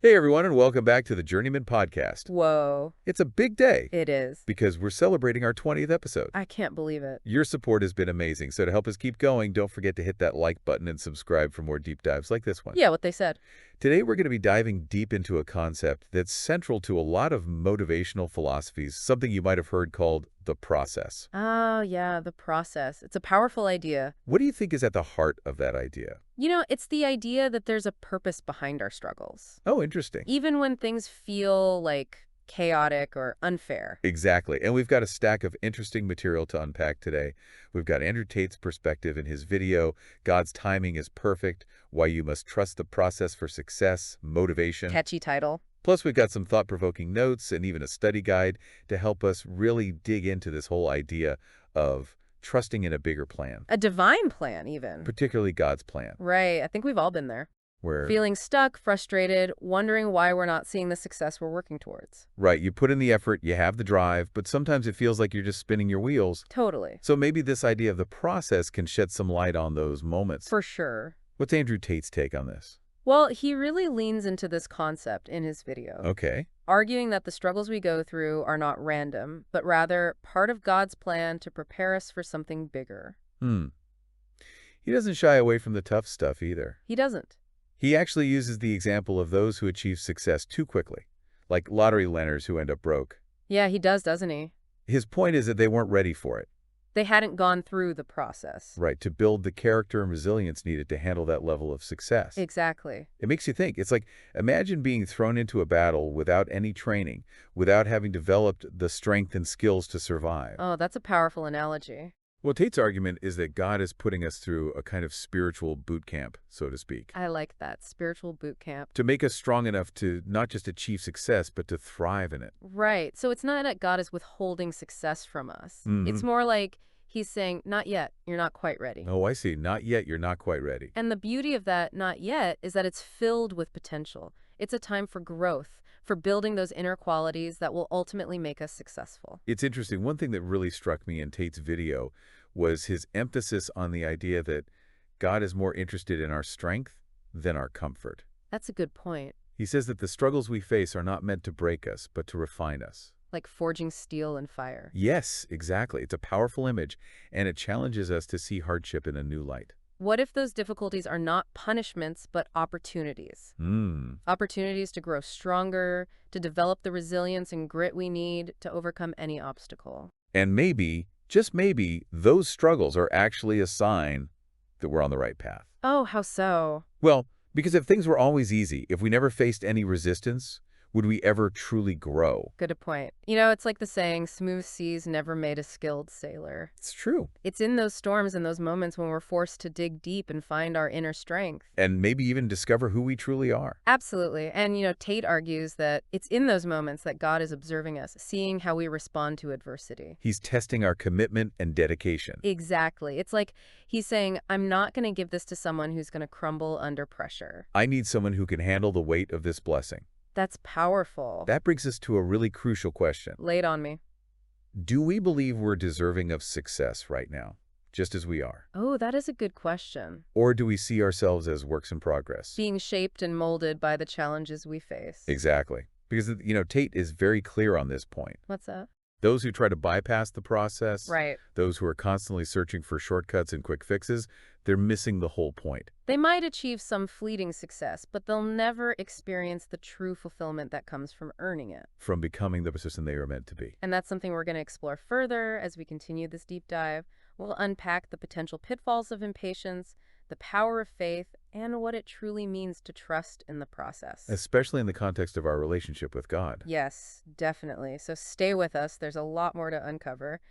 Hey everyone, and welcome back to the Journeyman Podcast. Whoa, It's a big day it is. because we're celebrating our 20th episode. I can't believe it. Your support has been amazing, so to help us keep going, don't forget to hit that like button and subscribe for more deep dives like this one. Yeah, what they said. Today we're going to be diving deep into a concept that's central to a lot of motivational philosophies, something you might have heard called the process. Oh, yeah, the process. It's a powerful idea. What do you think is at the heart of that idea? It's the idea that there's a purpose behind our struggles. Oh, interesting. Even when things feel like chaotic or unfair. Exactly. And we've got a stack of interesting material to unpack today. We've got Andrew Tate's perspective in his video, God's Timing is Perfect, Why You Must Trust the Process for Success, Motivation. Catchy title. Plus, we've got some thought-provoking notes and even a study guide to help us really dig into this whole idea of trusting in a bigger plan, A divine plan, even. particularly God's plan, Right, I think we've all been there. where, Feeling stuck, frustrated, wondering why we're not seeing the success we're working towards. right, you put in the effort, you have the drive, but sometimes it feels like you're just spinning your wheels. Totally. So maybe this idea of the process can shed some light on those moments. For sure. What's Andrew Tate's take on this? Well, he really leans into this concept in his video, Okay. arguing that the struggles we go through are not random, but rather part of God's plan to prepare us for something bigger. He doesn't shy away from the tough stuff either. He doesn't. He actually uses the example of those who achieve success too quickly, like lottery winners who end up broke. Yeah, he does, doesn't he? His point is that they weren't ready for it, They hadn't gone through the process. right, to build the character and resilience needed to handle that level of success. Exactly. It makes you think. It's like, imagine being thrown into a battle without any training, without having developed the strength and skills to survive. Oh, that's a powerful analogy. Well, Tate's argument is that God is putting us through a kind of spiritual boot camp, so to speak, I like that. Spiritual boot camp. to make us strong enough to not just achieve success, but to thrive in it. Right. So it's not that God is withholding success from us. It's Mhm. more like he's saying, not yet. You're not quite ready. Oh, I see. Not yet. You're not quite ready. And the beauty of that not yet is that it's filled with potential. It's a time for growth, for building those inner qualities that will ultimately make us successful. It's interesting. One thing that really struck me in Tate's video was his emphasis on the idea that God is more interested in our strength than our comfort. That's a good point. He says that the struggles we face are not meant to break us, but to refine us. Like forging steel and fire. Yes, exactly. It's a powerful image, and it challenges us to see hardship in a new light. What if those difficulties are not punishments, but opportunities? Opportunities to grow stronger, to develop the resilience and grit we need to overcome any obstacle. And maybe, just maybe, those struggles are actually a sign that we're on the right path. Oh, how so? Well, because if things were always easy, if we never faced any resistance, would we ever truly grow? Good point. It's like the saying, smooth seas never made a skilled sailor. It's true. It's in those storms and those moments when we're forced to dig deep and find our inner strength. And maybe even discover who we truly are. Absolutely. And, Tate argues that it's in those moments that God is observing us, seeing how we respond to adversity. He's testing our commitment and dedication. Exactly. It's like he's saying, I'm not going to give this to someone who's going to crumble under pressure. I need someone who can handle the weight of this blessing. That's powerful. That brings us to a really crucial question. Lay it on me. Do we believe we're deserving of success right now, just as we are? Oh, that is a good question. Or do we see ourselves as works in progress? Being shaped and molded by the challenges we face. Exactly. Because, Tate is very clear on this point. What's that? Those who try to bypass the process, Right. those who are constantly searching for shortcuts and quick fixes, they're missing the whole point. They might achieve some fleeting success, but they'll never experience the true fulfillment that comes from earning it. From becoming the person they were meant to be. And that's something we're going to explore further as we continue this deep dive. We'll unpack the potential pitfalls of impatience, the power of faith, and what it truly means to trust in the process. Especially in the context of our relationship with God. Yes, definitely. So stay with us. There's a lot more to uncover.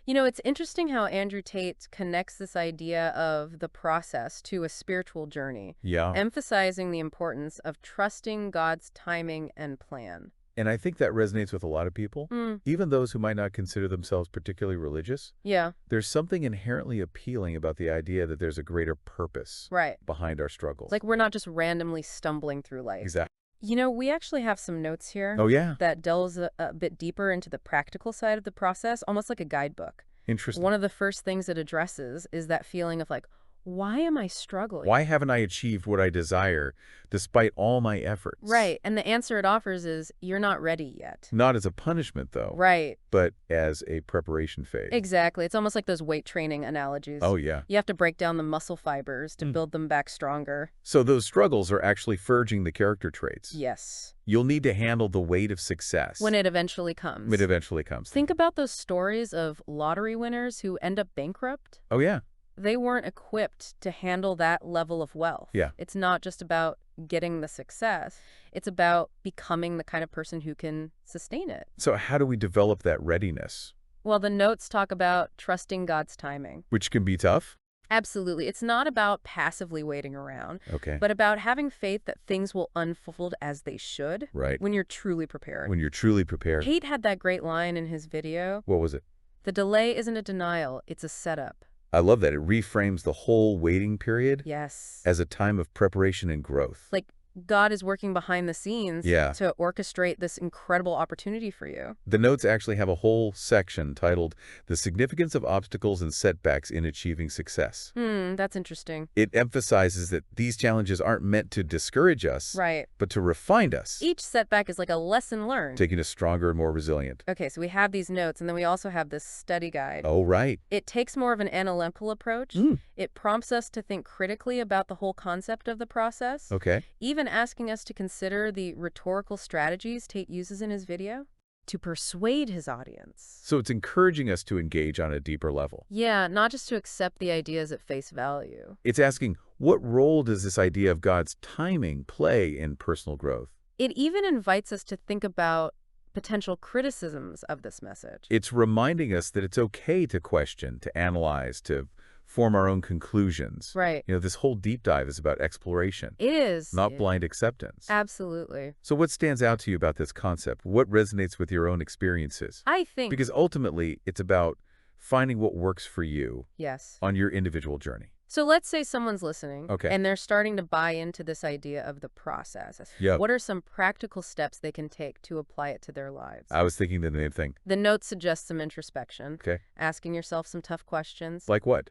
It's interesting how Andrew Tate connects this idea of the process to a spiritual journey, Yeah. emphasizing the importance of trusting God's timing and plan. And I think that resonates with a lot of people, even those who might not consider themselves particularly religious. Yeah, There's something inherently appealing about the idea that there's a greater purpose right. behind our struggles. It's like we're not just randomly stumbling through life. Exactly. We actually have some notes here Oh, yeah. that delves a bit deeper into the practical side of the process, almost like a guidebook. Interesting. One of the first things it addresses is that feeling of like, Why am I struggling? Why haven't I achieved what I desire despite all my efforts? Right, and the answer it offers is you're not ready yet. Not as a punishment, though, Right, but as a preparation phase. exactly. It's almost like those weight training analogies. Oh, yeah. You have to break down the muscle fibers to build them back stronger. So those struggles are actually forging the character traits. Yes, You'll need to handle the weight of success. when it eventually comes. It eventually comes. Think about those stories of lottery winners who end up bankrupt. Oh, yeah. They weren't equipped to handle that level of wealth. Yeah. It's not just about getting the success. It's about becoming the kind of person who can sustain it. So how do we develop that readiness? Well, the notes talk about trusting God's timing. Which can be tough. Absolutely. It's not about passively waiting around, Okay. but about having faith that things will unfold as they should Right. when you're truly prepared. When you're truly prepared. Tate had that great line in his video. What was it? The delay isn't a denial, it's a setup. I love that. It reframes the whole waiting period Yes. as a time of preparation and growth. Like God is working behind the scenes Yeah. to orchestrate this incredible opportunity for you. The notes actually have a whole section titled The Significance of Obstacles and Setbacks in Achieving Success. That's interesting. It emphasizes that these challenges aren't meant to discourage us, Right. but to refine us, Each setback is like a lesson learned. taking us stronger and more resilient. Okay, so we have these notes, and then we also have this study guide. Oh, right. It takes more of an analytical approach. It prompts us to think critically about the whole concept of the process, Okay. even asking us to consider the rhetorical strategies Tate uses in his video to persuade his audience. So it's encouraging us to engage on a deeper level. Yeah, not just to accept the ideas at face value. It's asking, what role does this idea of God's timing play in personal growth? It even invites us to think about potential criticisms of this message. It's reminding us that it's okay to question, to analyze, to form our own conclusions. Right. This whole deep dive is about exploration, It is. not blind acceptance. Absolutely. So what stands out to you about this concept? What resonates with your own experiences? I think. Because ultimately, it's about finding what works for you Yes. on your individual journey. So let's say someone's listening. Okay. And they're starting to buy into this idea of the process. Yeah. What are some practical steps they can take to apply it to their lives? I was thinking the same thing. The notes suggest some introspection. Okay. Asking yourself some tough questions. Like what?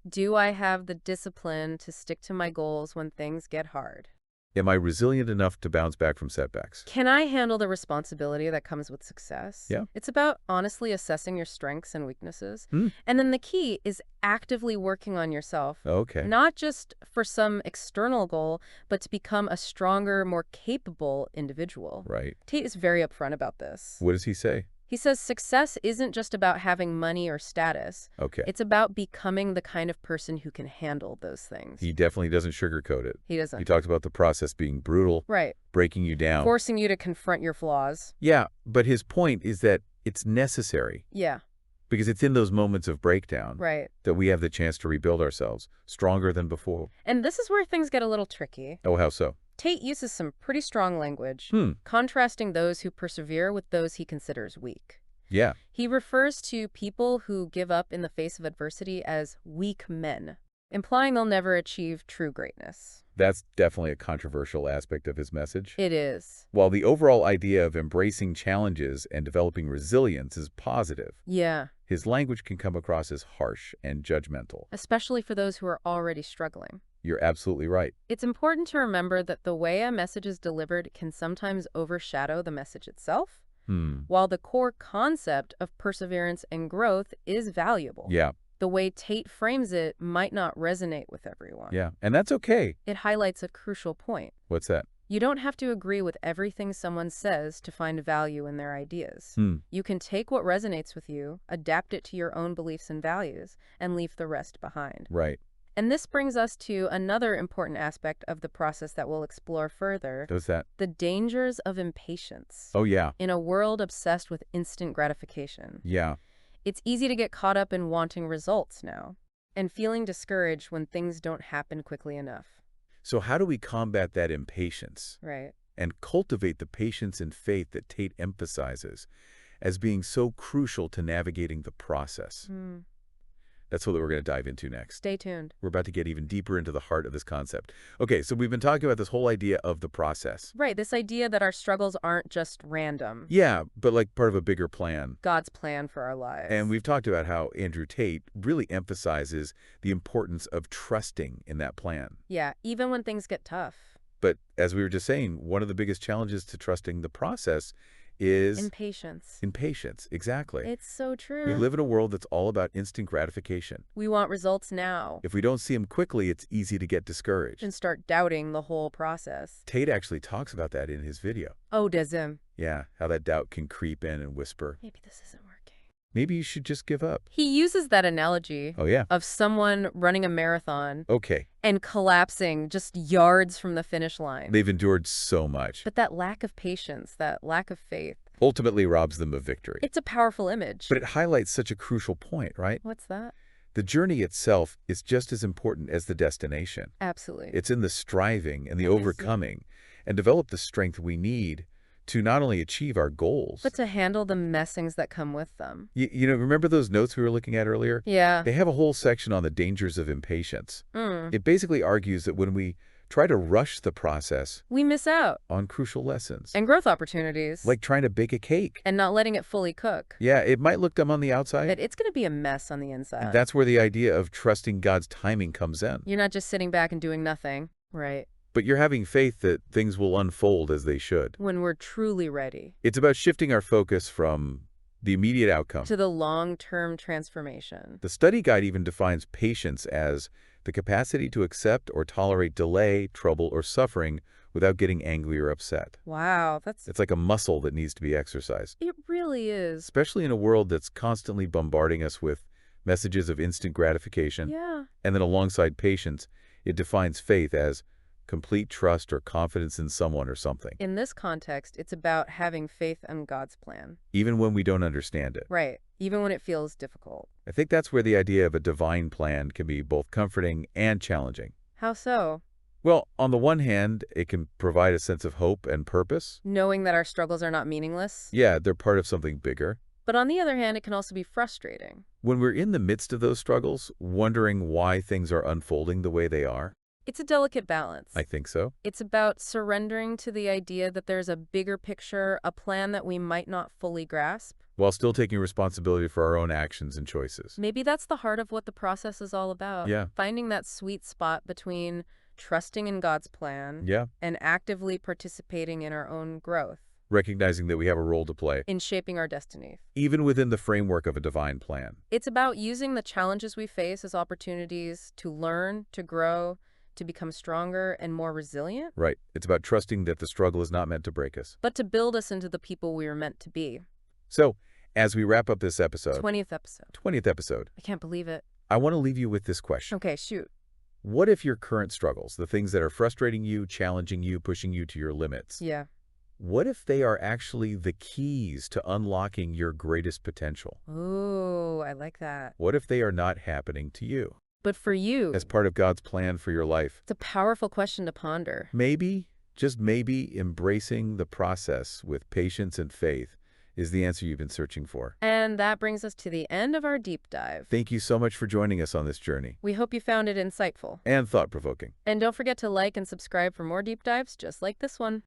Do I have the discipline to stick to my goals when things get hard? Am I resilient enough to bounce back from setbacks? Can I handle the responsibility that comes with success? Yeah. It's about honestly assessing your strengths and weaknesses. Hmm. And then the key is actively working on yourself. Okay. Not just for some external goal, but to become a stronger, more capable individual. Right. Tate is very upfront about this. What does he say? He says success isn't just about having money or status. Okay. It's about becoming the kind of person who can handle those things. He definitely doesn't sugarcoat it. He doesn't. He talks about the process being brutal, Right. breaking you down. Forcing you to confront your flaws. Yeah, but his point is that it's necessary Yeah. because it's in those moments of breakdown Right. that we have the chance to rebuild ourselves stronger than before. And this is where things get a little tricky. Oh, how so? Tate uses some pretty strong language, Hmm. contrasting those who persevere with those he considers weak. Yeah. He refers to people who give up in the face of adversity as weak men, implying they'll never achieve true greatness. That's definitely a controversial aspect of his message. It is. While the overall idea of embracing challenges and developing resilience is positive, Yeah, his language can come across as harsh and judgmental. especially for those who are already struggling. You're absolutely right. It's important to remember that the way a message is delivered can sometimes overshadow the message itself. While the core concept of perseverance and growth is valuable, Yeah. the way Tate frames it might not resonate with everyone. Yeah. And that's okay. It highlights a crucial point. What's that? You don't have to agree with everything someone says to find value in their ideas. You can take what resonates with you, adapt it to your own beliefs and values, and leave the rest behind. Right. And this brings us to another important aspect of the process that we'll explore further: What's that? the dangers of impatience. Oh, yeah. In a world obsessed with instant gratification, Yeah. it's easy to get caught up in wanting results now and feeling discouraged when things don't happen quickly enough. So how do we combat that impatience Right. and cultivate the patience and faith that Tate emphasizes as being so crucial to navigating the process? That's what we're going to dive into next. Stay tuned. We're about to get even deeper into the heart of this concept. Okay, so we've been talking about this whole idea of the process. Right, this idea that our struggles aren't just random. Yeah, but like part of a bigger plan. God's plan for our lives. And we've talked about how Andrew Tate really emphasizes the importance of trusting in that plan. Yeah, even when things get tough. But as we were just saying, one of the biggest challenges to trusting the process is Impatience. impatience. Exactly. It's so true. We live in a world that's all about instant gratification. We want results now. If we don't see them quickly, it's easy to get discouraged. And start doubting the whole process. Tate actually talks about that in his video. Oh, does him. Yeah, how that doubt can creep in and whisper, Maybe this isn't working. maybe you should just give up. He uses that analogy Oh, yeah. of someone running a marathon Okay. and collapsing just yards from the finish line. They've endured so much. But that lack of patience, that lack of faith, Ultimately robs them of victory. it's a powerful image. But it highlights such a crucial point, right? What's that? The journey itself is just as important as the destination. Absolutely. It's in the striving and the That is it. overcoming and develop the strength we need to not only achieve our goals. But to handle the messings that come with them. Remember those notes we were looking at earlier? Yeah. They have a whole section on the dangers of impatience. It basically argues that when we try to rush the process We miss out. on crucial lessons, And growth opportunities. like trying to bake a cake. And not letting it fully cook. Yeah, it might look dumb on the outside. But it's going to be a mess on the inside. And that's where the idea of trusting God's timing comes in. You're not just sitting back and doing nothing. Right. But you're having faith that things will unfold as they should. When we're truly ready. It's about shifting our focus from the immediate outcome. To the long-term transformation. The study guide even defines patience as the capacity to accept or tolerate delay, trouble, or suffering without getting angry or upset. Wow, It's like a muscle that needs to be exercised, it really is. especially in a world that's constantly bombarding us with messages of instant gratification. Yeah. And then alongside patience, it defines faith as complete trust or confidence in someone or something, In this context, it's about having faith in God's plan. even when we don't understand it. Right. Even when it feels difficult. I think that's where the idea of a divine plan can be both comforting and challenging. How so? Well, on the one hand, it can provide a sense of hope and purpose. Knowing that our struggles are not meaningless. Yeah, they're part of something bigger. But on the other hand, it can also be frustrating. When we're in the midst of those struggles, wondering why things are unfolding the way they are, It's a delicate balance. I think so. It's about surrendering to the idea that there's a bigger picture, a plan that we might not fully grasp. While still taking responsibility for our own actions and choices. Maybe that's the heart of what the process is all about. Yeah. Finding that sweet spot between trusting in God's plan Yeah. and actively participating in our own growth, Recognizing that we have a role to play, in shaping our destiny. even within the framework of a divine plan. It's about using the challenges we face as opportunities to learn, to grow, to become stronger and more resilient, Right. It's about trusting that the struggle is not meant to break us. but to build us into the people we are meant to be. So, as we wrap up this episode, 20th episode. 20th episode, I can't believe it. I want to leave you with this question. Okay, shoot. What if your current struggles, the things that are frustrating you, challenging you, pushing you to your limits, Yeah. what if they are actually the keys to unlocking your greatest potential? Ooh, I like that. What if they are not happening to you But for you, as part of God's plan for your life? it's a powerful question to ponder. Maybe, just maybe, embracing the process with patience and faith is the answer you've been searching for. And that brings us to the end of our deep dive. Thank you so much for joining us on this journey We hope you found it insightful. and thought-provoking. And don't forget to like and subscribe for more deep dives just like this one.